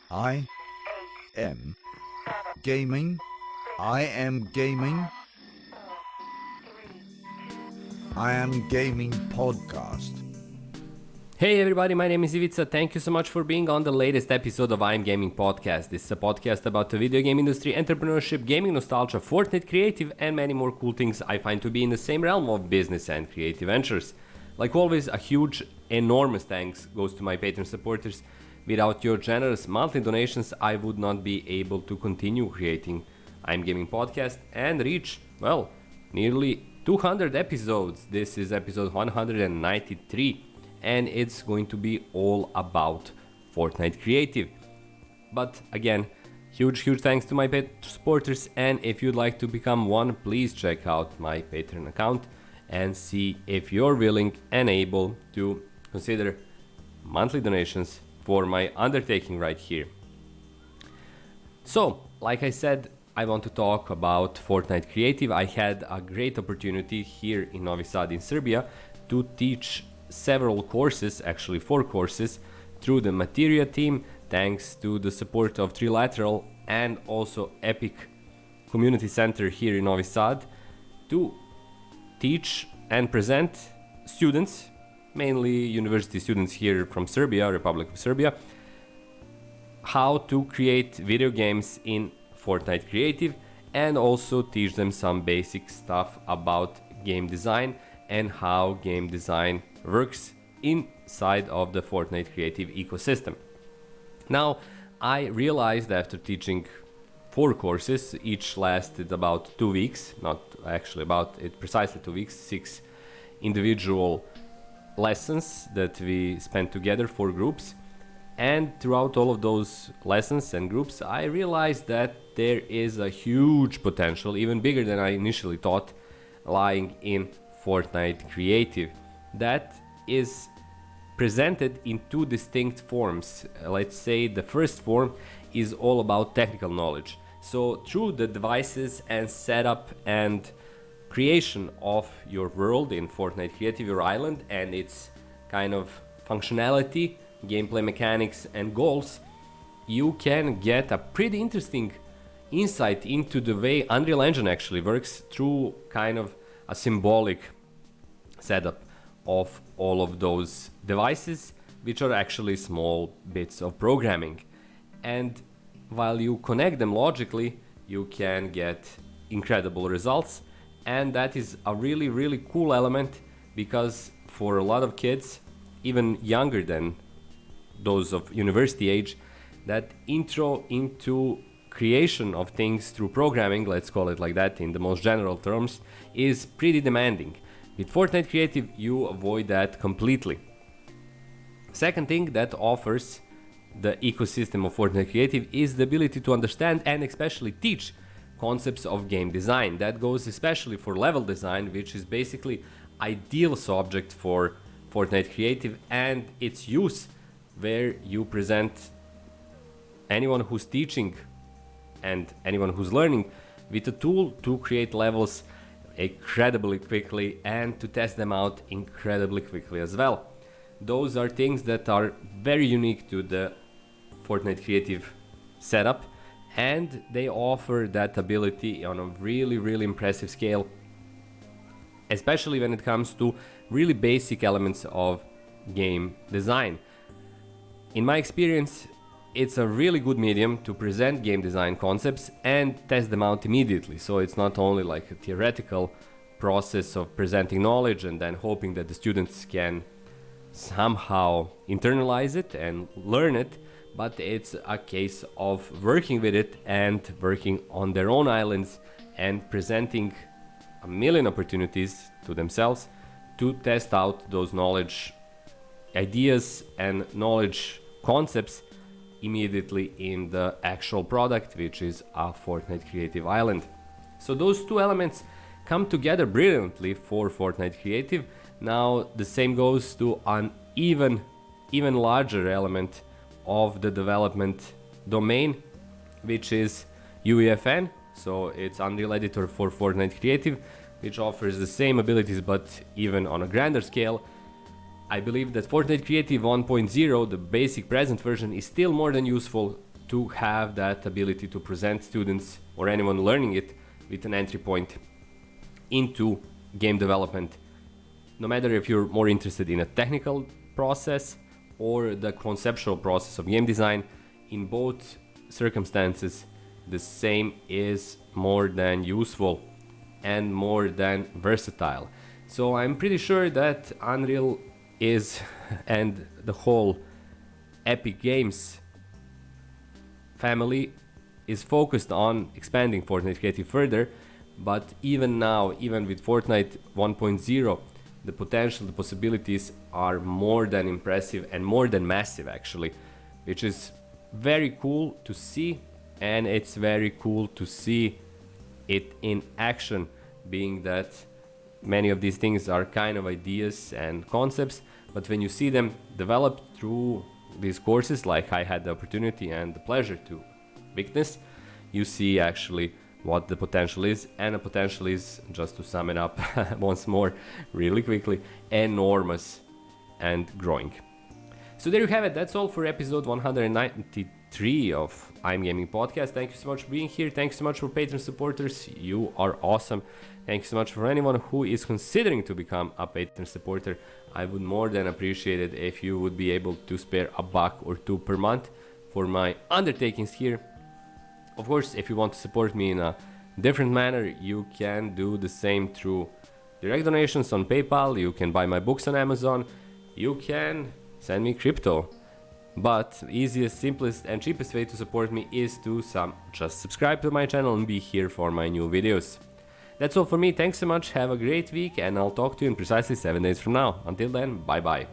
I am gaming. I am gaming. I am gaming podcast. Hey everybody, my name is Ivica. Thank you so much for being on the latest episode of I'm Gaming Podcast. This is a podcast about the video game industry, entrepreneurship, gaming nostalgia, Fortnite Creative, and many more cool things I find to be in the same realm of business and creative ventures. Like always, a huge, enormous thanks goes to my Patreon supporters. Without your generous monthly donations, I would not be able to continue creating I'm Gaming Podcast and reach, well, nearly 200 episodes. This is episode 193. And it's going to be all about Fortnite Creative. But again, huge thanks to my Patreon supporters, and if you'd like to become one, please check out my Patreon account and see if you're willing and able to consider monthly donations for my undertaking right here. So, like I said, I want to talk about Fortnite Creative. I had a great opportunity here in Novi Sad in Serbia to teach several courses, actually 4 courses, through the Materia team, thanks to the support of Trilateral and also Epic Community Center here in Novi Sad, to teach and present students, mainly university students here from Serbia, Republic of Serbia, how to create video games in Fortnite Creative, and also teach them some basic stuff about game design and how game design works inside of the Fortnite Creative ecosystem. Now, I realized after teaching 4 courses, each lasted about 2 weeks, not actually about it precisely 2 weeks, 6 individual lessons that we spent together, 4 groups. And throughout all of those lessons and groups, I realized that there is a huge potential, even bigger than I initially thought, lying in Fortnite Creative. That is presented in 2 distinct forms. Let's say the first form is all about technical knowledge. So through the devices and setup and creation of your world in Fortnite Creative, your island, and its kind of functionality, gameplay mechanics and goals, you can get a pretty interesting insight into the way Unreal Engine actually works through kind of a symbolic setup of all of those devices, which are actually small bits of programming. And while you connect them logically, you can get incredible results. And that is a really cool element, because for a lot of kids, even younger than those of university age, that intro into creation of things through programming, let's call it like that in the most general terms, is pretty demanding. With Fortnite Creative, you avoid that completely. Second thing that offers the ecosystem of Fortnite Creative is the ability to understand and especially teach concepts of game design. That goes especially for level design, which is basically ideal subject for Fortnite Creative and its use, where you present anyone who's teaching and anyone who's learning with a tool to create levels incredibly quickly and to test them out incredibly quickly as well. Those are things that are very unique to the Fortnite Creative setup, and they offer that ability on a really impressive scale, especially when it comes to really basic elements of game design. In my experience, it's a really good medium to present game design concepts and test them out immediately. So it's not only like a theoretical process of presenting knowledge and then hoping that the students can somehow internalize it and learn it, but it's a case of working with it and working on their own islands and presenting a million opportunities to themselves to test out those knowledge ideas and knowledge concepts immediately in the actual product, which is a Fortnite Creative Island. So those 2 elements come together brilliantly for Fortnite Creative. Now the same goes to an even larger element of the development domain, which is UEFN. So it's Unreal Editor for Fortnite Creative, which offers the same abilities but even on a grander scale. I believe that Fortnite Creative 1.0, the basic present version, is still more than useful to have that ability to present students or anyone learning it with an entry point into game development. No matter if you're more interested in a technical process or the conceptual process of game design, in both circumstances, the same is more than useful and more than versatile. So I'm pretty sure that Unreal is, and the whole Epic Games family is focused on expanding Fortnite Creative further, but even now, even with Fortnite 1.0, the potential, the possibilities are more than impressive and more than massive actually, which is very cool to see, and it's very cool to see it in action, being that many of these things are kind of ideas and concepts, but when you see them developed through these courses, like I had the opportunity and the pleasure to witness, you see actually what the potential is, and the potential is, just to sum it up once more really quickly, enormous and growing. So there you have it. That's all for episode 193 of I'm Gaming Podcast. Thank you so much for being here. Thanks so much for Patreon supporters. You are awesome. Thank you so much for anyone who is considering to become a Patreon supporter. I would more than appreciate it if you would be able to spare $1 or $2 per month for my undertakings here. Of course, if you want to support me in a different manner, you can do the same through direct donations on PayPal. You can buy my books on Amazon. You can send me crypto. But the easiest, simplest and cheapest way to support me is to just subscribe to my channel and be here for my new videos. That's all for me. Thanks so much. Have a great week, and I'll talk to you in precisely 7 days from now. Until then, bye bye.